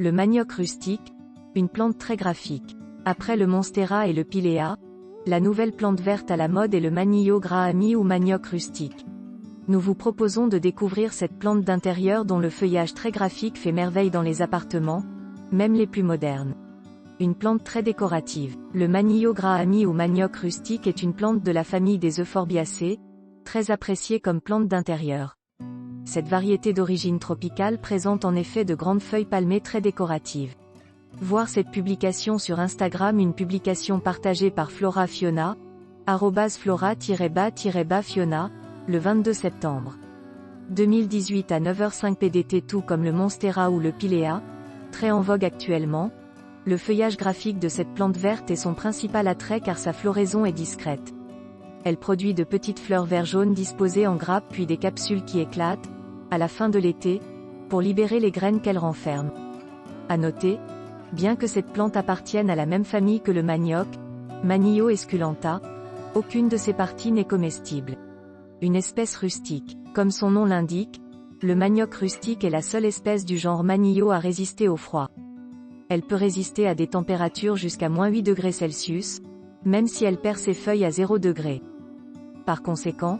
Le manioc rustique, une plante très graphique. Après le monstera et le pilea, la nouvelle plante verte à la mode est le manio grahami ou manioc rustique. Nous vous proposons de découvrir cette plante d'intérieur dont le feuillage très graphique fait merveille dans les appartements, même les plus modernes. Une plante très décorative. Le manio grahami ou manioc rustique est une plante de la famille des Euphorbiaceae, très appréciée comme plante d'intérieur. Cette variété d'origine tropicale présente en effet de grandes feuilles palmées très décoratives. Voir cette publication sur Instagram, une publication partagée par Flora Fiona, @flora-ba-fiona, le 22 septembre 2018 à 9h05 PDT. Tout comme le monstera ou le pilea, très en vogue actuellement, le feuillage graphique de cette plante verte est son principal attrait car sa floraison est discrète. Elle produit de petites fleurs vert-jaune disposées en grappes puis des capsules qui éclatent, à la fin de l'été, pour libérer les graines qu'elle renferme. À noter, bien que cette plante appartienne à la même famille que le manioc, Manio esculenta, aucune de ses parties n'est comestible. Une espèce rustique. Comme son nom l'indique, le manioc rustique est la seule espèce du genre Manio à résister au froid. Elle peut résister à des températures jusqu'à -8 degrés Celsius, même si elle perd ses feuilles à 0 degrés. Par conséquent,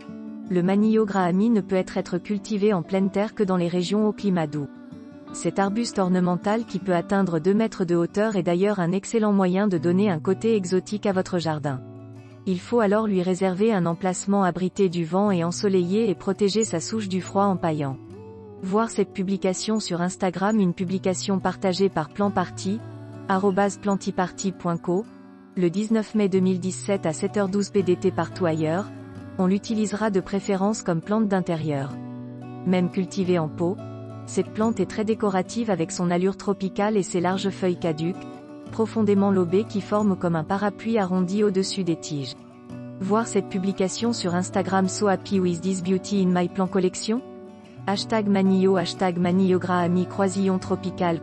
le manio grahami ne peut être cultivé en pleine terre que dans les régions au climat doux. Cet arbuste ornemental qui peut atteindre 2 mètres de hauteur est d'ailleurs un excellent moyen de donner un côté exotique à votre jardin. Il faut alors lui réserver un emplacement abrité du vent et ensoleillé et protéger sa souche du froid en paillant. Voir cette publication sur Instagram, une publication partagée par PlantParty, @plantiparty.co, le 19 mai 2017 à 7h12 PDT. Partout ailleurs, on l'utilisera de préférence comme plante d'intérieur. Même cultivée en pot, cette plante est très décorative avec son allure tropicale et ses larges feuilles caduques, profondément lobées qui forment comme un parapluie arrondi au-dessus des tiges. Voir cette publication sur Instagram. So happy with this beauty in my plant collection? #manio grahami croisillon tropical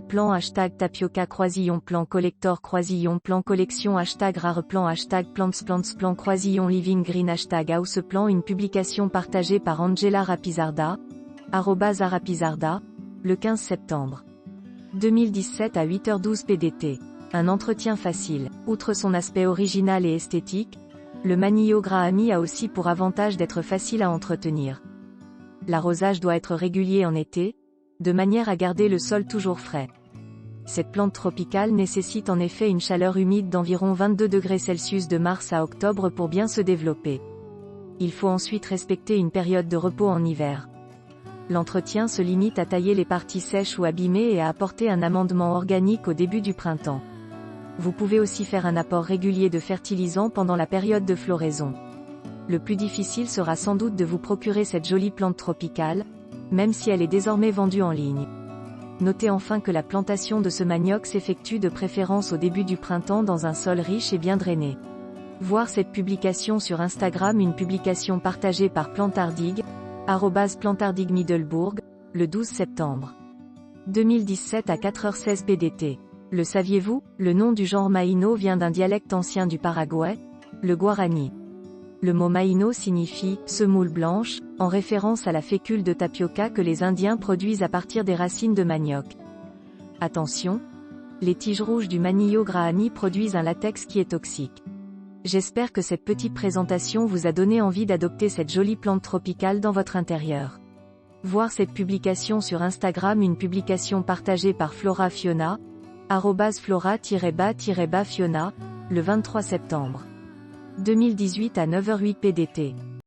plan #tapioca croisillon plan collector croisillon plan collection #rare plan #plants plan croisillon living green #houseplant. Une publication partagée par Angela Rapizarda, @arapizarda, le 15 septembre 2017 à 8h12 PDT. Un entretien facile. Outre son aspect original et esthétique, le manio grahami a aussi pour avantage d'être facile à entretenir. L'arrosage doit être régulier en été, de manière à garder le sol toujours frais. Cette plante tropicale nécessite en effet une chaleur humide d'environ 22 degrés Celsius de mars à octobre pour bien se développer. Il faut ensuite respecter une période de repos en hiver. L'entretien se limite à tailler les parties sèches ou abîmées et à apporter un amendement organique au début du printemps. Vous pouvez aussi faire un apport régulier de fertilisants pendant la période de floraison. Le plus difficile sera sans doute de vous procurer cette jolie plante tropicale, même si elle est désormais vendue en ligne. Notez enfin que la plantation de ce manioc s'effectue de préférence au début du printemps dans un sol riche et bien drainé. Voir cette publication sur Instagram, une publication partagée par Plantardig, @plantardig Middelbourg, le 12 septembre 2017 à 4h16 PDT. Le saviez-vous, le nom du genre Maïno vient d'un dialecte ancien du Paraguay, le guarani. Le mot Maïno signifie « semoule blanche », en référence à la fécule de tapioca que les Indiens produisent à partir des racines de manioc. Attention, les tiges rouges du manio grahami produisent un latex qui est toxique. J'espère que cette petite présentation vous a donné envie d'adopter cette jolie plante tropicale dans votre intérieur. Voir cette publication sur Instagram, une publication partagée par Flora Fiona, @flora-ba-fiona, le 23 septembre 2018 à 9h08 PDT.